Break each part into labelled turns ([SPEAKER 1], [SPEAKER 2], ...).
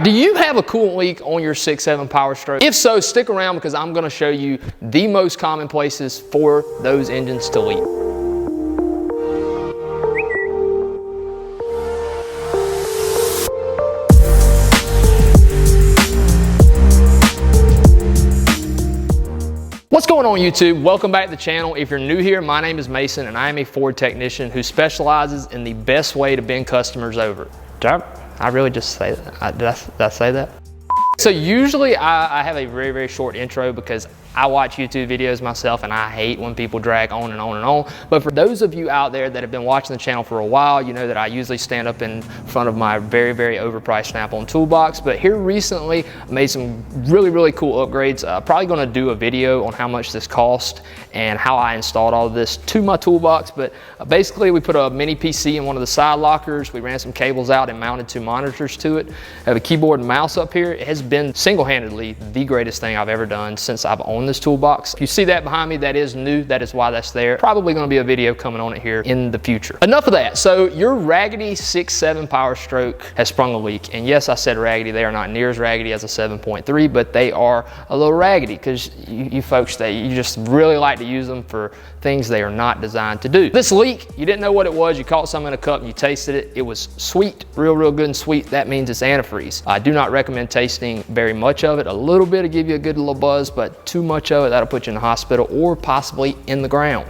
[SPEAKER 1] Do you have a coolant leak on your 6.7 PowerStroke? If so, stick around because I'm going to show you the most common places for those engines to leak. What's going on YouTube? Welcome back to the channel. If you're new here, my name is Mason and I am a Ford technician who specializes in the best way to bend customers over. Did I really just say that? Did I say that? So usually I have a very short intro because I watch YouTube videos myself and I hate when people drag on and on and on. But for those of you out there that have been watching the channel for a while, you know that I usually stand up in front of my very overpriced Snap-on toolbox. But here recently, I made some really cool upgrades. Probably gonna do a video on how much this cost and how I installed all of this to my toolbox. But basically we put a mini PC in one of the side lockers. We ran some cables out and mounted two monitors to it. I have a keyboard and mouse up here. It has been single-handedly the greatest thing I've ever done since I've owned this toolbox. If you see that behind me, that is new. That is why that's there. Probably going to be a video coming on it here in the future. Enough of that. So your raggedy 6.7 PowerStroke has sprung a leak. And yes, I said raggedy. They are not near as raggedy as a 7.3, but they are a little raggedy because you folks, you just really like to use them for things they are not designed to do. This leak, you didn't know what it was. You caught some in a cup and you tasted it. It was sweet, real good and sweet. That means it's antifreeze. I do not recommend tasting very much of it. A little bit will give you a good little buzz, but too much of it, that'll put you in the hospital or possibly in the ground.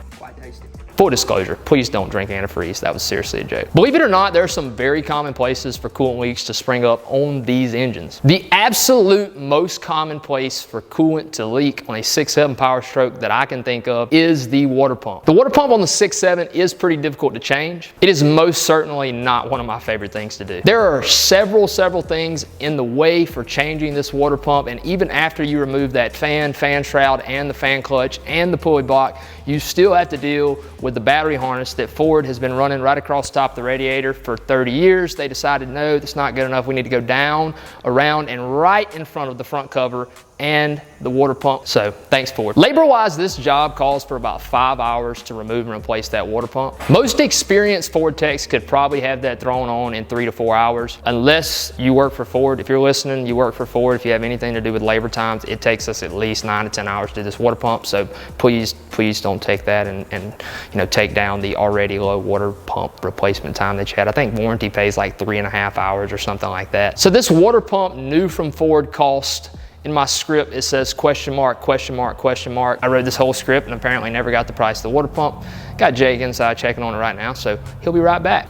[SPEAKER 1] Full disclosure, please don't drink antifreeze. That was seriously a joke. Believe it or not, there are some very common places for coolant leaks to spring up on these engines. The absolute most common place for coolant to leak on a 6.7 PowerStroke that I can think of is the water pump. The water pump on the 6.7 is pretty difficult to change. It is most certainly not one of my favorite things to do. There are several things in the way for changing this water pump, and even after you remove that fan shroud, and the fan clutch, and the pulley block, you still have to deal with the battery harness that Ford has been running right across the top of the radiator for 30 years. They decided, no, that's not good enough. We need to go down, around, and right in front of the front cover and the water pump. So thanks, Ford. Labor-wise, this job calls for about 5 hours to remove and replace that water pump. Most experienced Ford techs could probably have that thrown on in 3 to 4 hours, unless you work for Ford. If you're listening, you work for Ford. If you have anything to do with labor times, it takes us at least 9 to 10 hours to do this water pump. So please don't take that and take down the already low water pump replacement time that you had. I think warranty pays like 3.5 hours or something like that. So this water pump, new from Ford, cost, in my script, it says question mark. I wrote this whole script and apparently never got the price of the water pump. Got Jake inside checking on it right now, so he'll be right back.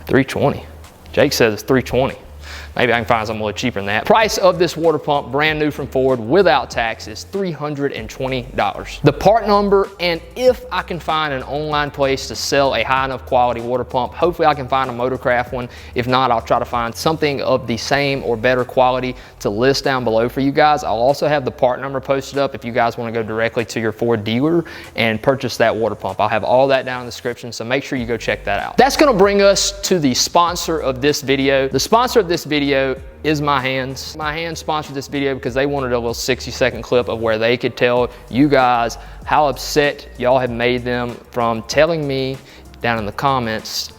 [SPEAKER 1] $320. Jake says it's $320. Maybe I can find something a little cheaper than that. Price of this water pump, brand new from Ford, without tax, is $320. The part number, and if I can find an online place to sell a high enough quality water pump, hopefully I can find a Motorcraft one. If not, I'll try to find something of the same or better quality to list down below for you guys. I'll also have the part number posted up if you guys want to go directly to your Ford dealer and purchase that water pump. I'll have all that down in the description, so make sure you go check that out. That's going to bring us to the sponsor of this video. The sponsor of this video is My Hands. My Hands sponsored this video because they wanted a little 60-second clip of where they could tell you guys how upset y'all have made them from telling me down in the comments,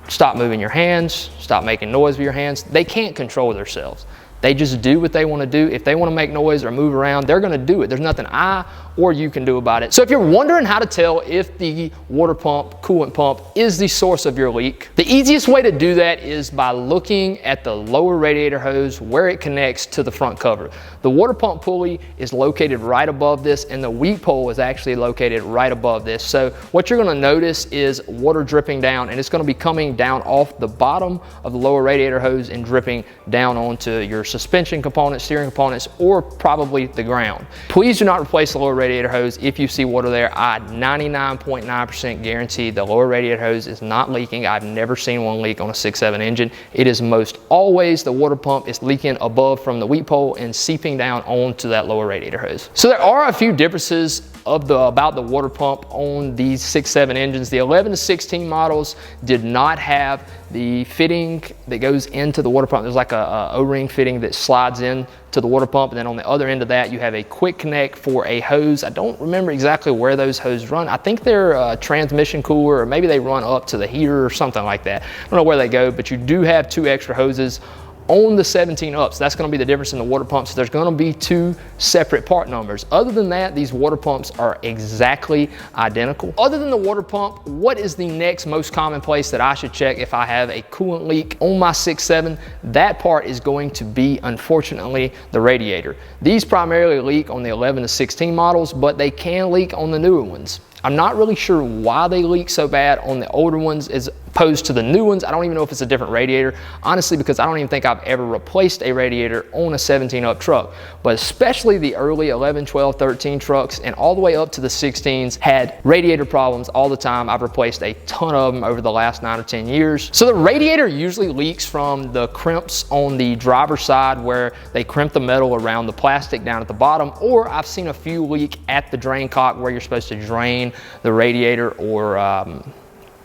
[SPEAKER 1] stop moving your hands, stop making noise with your hands. They can't control themselves. They just do what they want to do. If they want to make noise or move around, they're going to do it. There's nothing I or you can do about it. So if you're wondering how to tell if the water pump, coolant pump is the source of your leak, the easiest way to do that is by looking at the lower radiator hose where it connects to the front cover. The water pump pulley is located right above this, and the weep hole is actually located right above this. So what you're going to notice is water dripping down, and it's going to be coming down off the bottom of the lower radiator hose and dripping down onto your suspension components, steering components, or probably the ground. Please do not replace the lower radiator hose if you see water there. I 99.9% guarantee the lower radiator hose is not leaking. I've never seen one leak on a 6.7 engine. It is most always the water pump is leaking above from the weep hole and seeping down onto that lower radiator hose. So there are a few differences about the water pump on these 6.7 engines. The 11 to 16 models did not have the fitting that goes into the water pump. There's like a O-ring fitting that slides in to the water pump, and then on the other end of that you have a quick connect for a hose. I don't remember exactly where those hoses run. I think they're a transmission cooler, or maybe they run up to the heater or something like that. I don't know where they go, but you do have 2 extra hoses on the 17 ups. That's going to be the difference in the water pumps. So there's going to be 2 separate part numbers. Other than that, these water pumps are exactly identical. Other than the water pump, what is the next most common place that I should check if I have a coolant leak on my 6.7? That part is going to be, unfortunately, the radiator. These primarily leak on the 11 to 16 models, but they can leak on the newer ones. I'm not really sure why they leak so bad on the older ones as opposed to the new ones. I don't even know if it's a different radiator, honestly, because I don't even think I've ever replaced a radiator on a 17 up truck. But especially the early 11, 12, 13 trucks and all the way up to the 16s had radiator problems all the time. I've replaced a ton of them over the last 9 or 10 years. So the radiator usually leaks from the crimps on the driver's side where they crimp the metal around the plastic down at the bottom, or I've seen a few leak at the drain cock where you're supposed to drain the radiator, or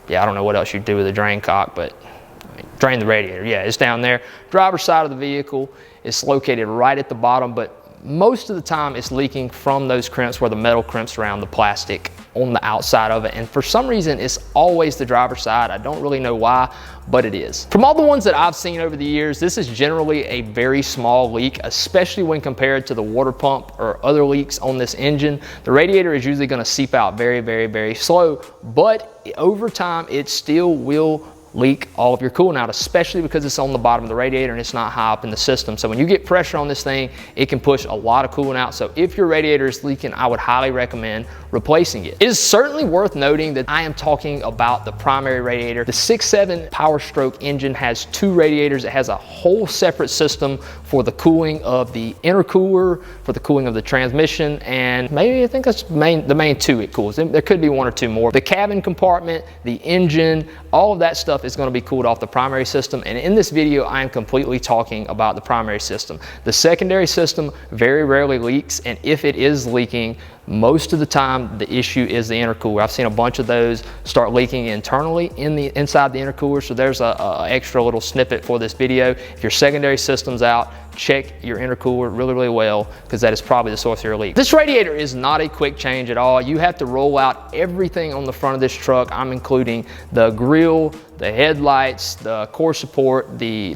[SPEAKER 1] yeah, I don't know what else you do with a drain cock, but drain the radiator. Yeah, it's down there. Driver's side of the vehicle is located right at the bottom, but most of the time it's leaking from those crimps where the metal crimps around the plastic on the outside of it. And for some reason, it's always the driver's side. I don't really know why, but it is. From all the ones that I've seen over the years, this is generally a very small leak, especially when compared to the water pump or other leaks on this engine. The radiator is usually going to seep out very, very, very slow, but over time, it still will leak all of your coolant out, especially because it's on the bottom of the radiator and it's not high up in the system. So when you get pressure on this thing, it can push a lot of coolant out. So if your radiator is leaking, I would highly recommend replacing it. It is certainly worth noting that I am talking about the primary radiator. The 6.7 PowerStroke engine has 2 radiators. It has a whole separate system for the cooling of the intercooler, for the cooling of the transmission, and maybe I think that's the main 2 it cools. There could be 1 or 2 more. The cabin compartment, the engine, all of that stuff is going to be cooled off the primary system, and in this video I am completely talking about the primary system. The secondary system very rarely leaks, and if it is leaking, most of the time the issue is the intercooler. I've seen a bunch of those start leaking internally inside the intercooler, so there's a extra little snippet for this video. If your secondary system's out, check your intercooler really, really well, because that is probably the source of your leak. This radiator is not a quick change at all. You have to roll out everything on the front of this truck. I'm including the grill, the headlights, the core support, the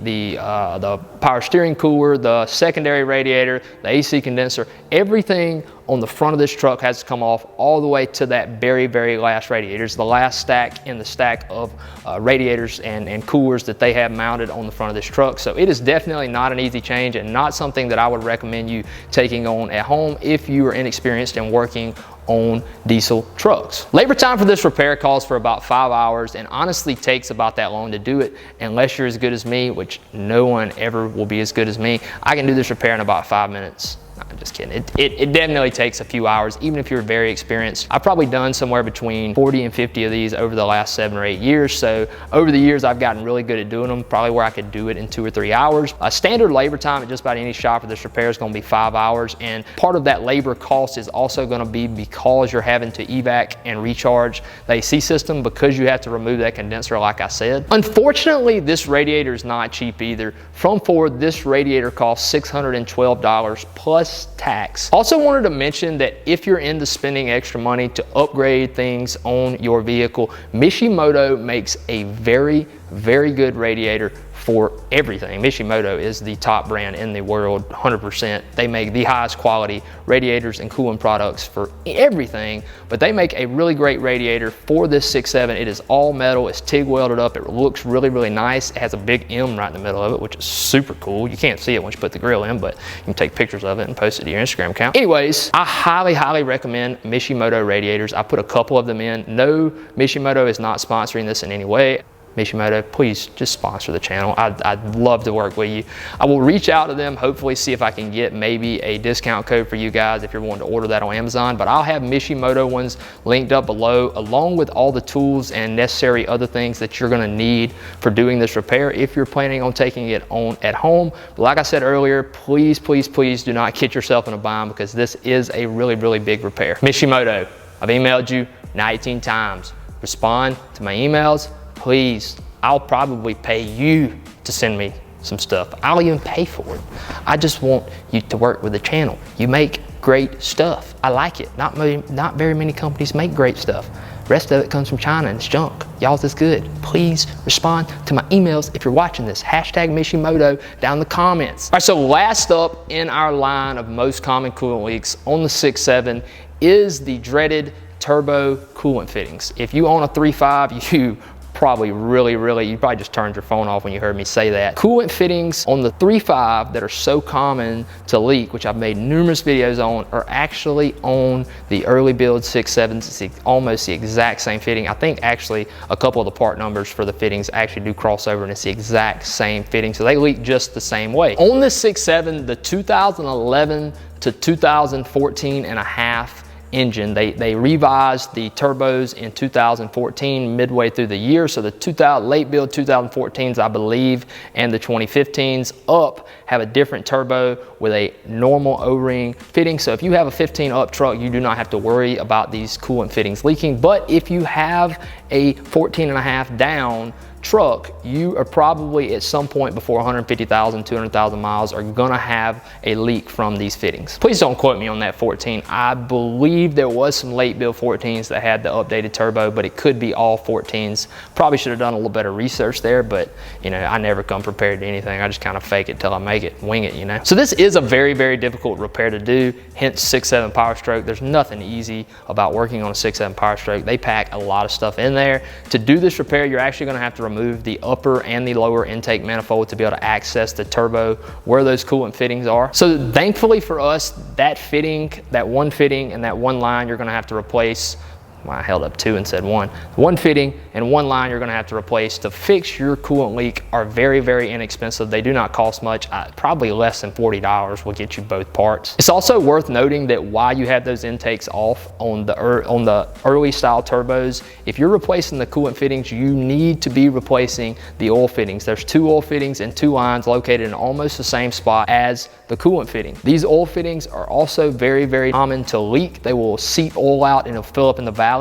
[SPEAKER 1] power steering cooler, the secondary radiator, the AC condenser. Everything on the front of this truck has to come off all the way to that very, very last radiator. It's the last stack in the stack of radiators and coolers that they have mounted on the front of this truck. So it is definitely not an easy change and not something that I would recommend you taking on at home if you are inexperienced in working on diesel trucks. Labor time for this repair calls for about 5 hours and honestly takes about that long to do it unless you're as good as me, which no one ever will be as good as me. I can do this repair in about 5 minutes. I'm just kidding. It definitely takes a few hours, even if you're very experienced. I've probably done somewhere between 40 and 50 of these over the last 7 or 8 years. So over the years, I've gotten really good at doing them, probably where I could do it in 2 or 3 hours. A standard labor time at just about any shop for this repair is going to be 5 hours. And part of that labor cost is also going to be because you're having to evac and recharge the AC system, because you have to remove that condenser, like I said. Unfortunately, this radiator is not cheap either. From Ford, this radiator costs $612 plus tax. Also wanted to mention that if you're into spending extra money to upgrade things on your vehicle, Mishmoto makes a very, very good radiator for everything. Mishmoto is the top brand in the world, 100%. They make the highest quality radiators and cooling products for everything, but they make a really great radiator for this 6.7. It is all metal, it's TIG welded up, it looks really, really nice. It has a big M right in the middle of it, which is super cool. You can't see it once you put the grill in, but you can take pictures of it and post it to your Instagram account. Anyways, I highly, highly recommend Mishmoto radiators. I put a couple of them in. No, Mishmoto is not sponsoring this in any way. Mishmoto, please just sponsor the channel. I'd love to work with you. I will reach out to them, hopefully see if I can get maybe a discount code for you guys if you're wanting to order that on Amazon, but I'll have Mishmoto ones linked up below, along with all the tools and necessary other things that you're gonna need for doing this repair if you're planning on taking it on at home. But like I said earlier, please, please, please do not get yourself in a bind, because this is a really, really big repair. Mishmoto, I've emailed you 19 times. Respond to my emails. Please, I'll probably pay you to send me some stuff. I'll even pay for it. I just want you to work with the channel. You make great stuff. I like it. Not very many companies make great stuff. rest of it comes from China and it's junk. Y'all's is good. Please respond to my emails if you're watching this. Hashtag Mishmoto down in the comments. All right, so last up in our line of most common coolant leaks on the 6.7 is the dreaded turbo coolant fittings. If you own a 3.5, you probably you probably just turned your phone off when you heard me say that. Coolant fittings on the 3.5 that are so common to leak, which I've made numerous videos on, are actually on the early build 6.7s. It's almost the exact same fitting. I think actually a couple of the part numbers for the fittings actually do cross over, and it's the exact same fitting, so they leak just the same way. On the 6.7, the 2011 to 2014 and a half engine, they revised the turbos in 2014 midway through the year, so the late build 2014s I believe and the 2015s up have a different turbo with a normal O-ring fitting. So if you have a 15 up truck, you do not have to worry about these coolant fittings leaking. But if you have a 14 and a half down truck, you are probably at some point before 150,000, 200,000 miles are gonna have a leak from these fittings. Please don't quote me on that 14. I believe there was some late build 14s that had the updated turbo, but it could be all 14s. Probably should have done a little better research there, but you know, I never come prepared to anything. I just kind of fake it till I make it, wing it, you know. So this is a very, very difficult repair to do, hence 6.7 PowerStroke. There's nothing easy about working on a 6.7 PowerStroke. They pack a lot of stuff in there. To do this repair, you're actually gonna have to remove the upper and the lower intake manifold to be able to access the turbo where those coolant fittings are. So thankfully for us, that fitting, that one fitting and that one line you're gonna have to replace. Well, I held up two and said one. One fitting and one line you're gonna have to replace to fix your coolant leak are very, very inexpensive. They do not cost much. Probably less than $40 will get you both parts. It's also worth noting that while you have those intakes off on the early style turbos, if you're replacing the coolant fittings, you need to be replacing the oil fittings. There's two oil fittings and two lines located in almost the same spot as the coolant fitting. These oil fittings are also very, very common to leak. They will seep oil out and it'll fill up in the valley,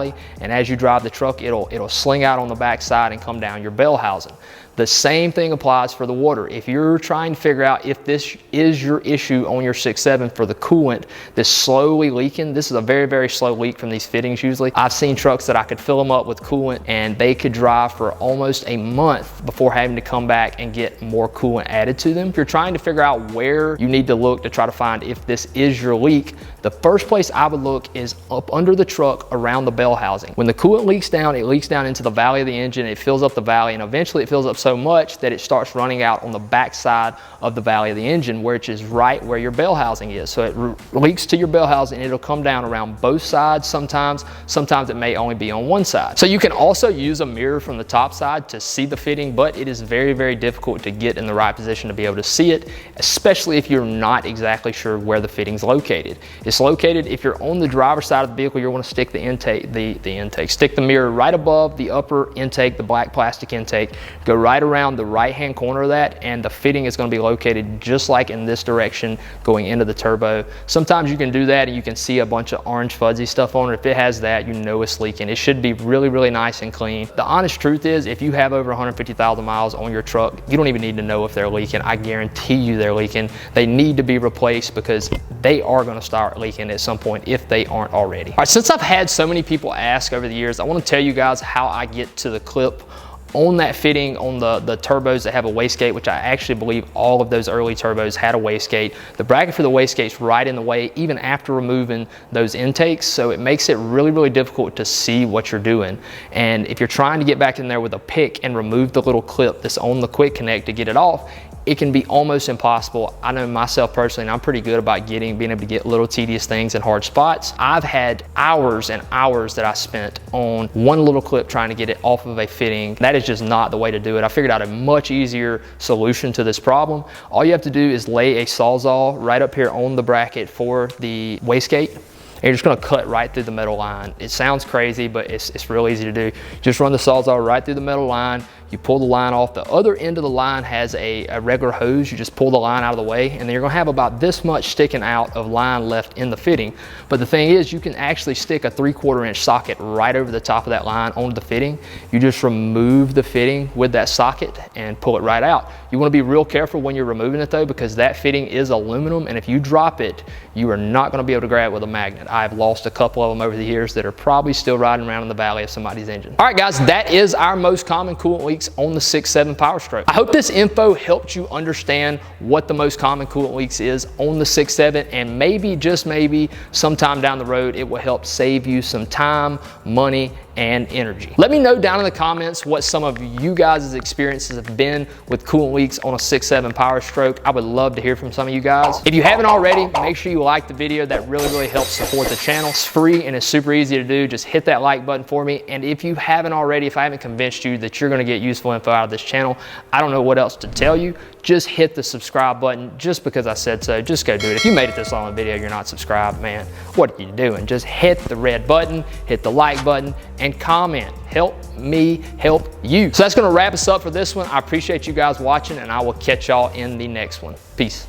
[SPEAKER 1] and as you drive the truck, it'll sling out on the backside and come down your bell housing. The same thing applies for the water. If you're trying to figure out if this is your issue on your 6.7 for the coolant that's slowly leaking, this is a very, very slow leak from these fittings usually. I've seen trucks that I could fill them up with coolant and they could drive for almost a month before having to come back and get more coolant added to them. If you're trying to figure out where you need to look to try to find if this is your leak, the first place I would look is up under the truck around the bell housing. When the coolant leaks down, it leaks down into the valley of the engine, it fills up the valley, and eventually it fills up so much that it starts running out on the back side of the valley of the engine, which is right where your bell housing is. So it leaks to your bell housing and it'll come down around both sides sometimes. Sometimes it may only be on one side. So you can also use a mirror from the top side to see the fitting, but it is very, very difficult to get in the right position to be able to see it, especially if you're not exactly sure where the fitting's located. It's located, if you're on the driver's side of the vehicle, you're going to stick stick the mirror right above the upper intake, the black plastic intake, go right around the right hand corner of that, and the fitting is going to be located just like in this direction going into the turbo. Sometimes you can do that and you can see a bunch of orange fuzzy stuff on it. If it has that, you know it's leaking. It should be really, really nice and clean. The honest truth is, if you have over 150,000 miles on your truck, you don't even need to know if they're leaking. I guarantee you they're leaking. They need to be replaced because they are going to start leaking at some point if they aren't already. All right, since I've had so many people ask over the years, I want to tell you guys how I get to the clip on that fitting on the turbos that have a wastegate, which I actually believe all of those early turbos had a wastegate. The bracket for the wastegate's right in the way even after removing those intakes, so it makes it really, really difficult to see what you're doing. And if you're trying to get back in there with a pick and remove the little clip that's on the quick connect to get it off, it can be almost impossible. I know myself personally, and I'm pretty good about being able to get little tedious things in hard spots. I've had hours and hours that I spent on one little clip trying to get it off of a fitting. That is just not the way to do it. I figured out a much easier solution to this problem. All you have to do is lay a Sawzall right up here on the bracket for the wastegate. And you're just gonna cut right through the metal line. It sounds crazy, but it's real easy to do. Just run the Sawzall right through the metal line. you pull the line off. The other end of the line has a regular hose. You just pull the line out of the way, and then you're gonna have about this much sticking out of line left in the fitting. But the thing is, you can actually stick a 3/4 inch socket right over the top of that line onto the fitting. You just remove the fitting with that socket and pull it right out. You wanna be real careful when you're removing it though, because that fitting is aluminum, and if you drop it, you are not gonna be able to grab it with a magnet. I've lost a couple of them over the years that are probably still riding around in the valley of somebody's engine. All right guys, that is our most common coolant leaks on the 6.7 PowerStroke. I hope this info helped you understand what the most common coolant leaks is on the 6.7, and maybe, just maybe, sometime down the road, it will help save you some time, money, and energy. Let me know down in the comments what some of you guys' experiences have been with coolant leaks on a 6.7 PowerStroke. I would love to hear from some of you guys. If you haven't already, make sure you like the video. That really helps support the channel. It's free and it's super easy to do. Just hit that like button for me. And if you haven't already, if I haven't convinced you that you're gonna get useful info out of this channel, I don't know what else to tell you. Just hit the subscribe button just because I said so. Just go do it. If you made it this long in the video, you're not subscribed, man, what are you doing? Just hit the red button, hit the like button, and comment. Help me help you. So that's gonna wrap us up for this one. I appreciate you guys watching, and I will catch y'all in the next one. Peace.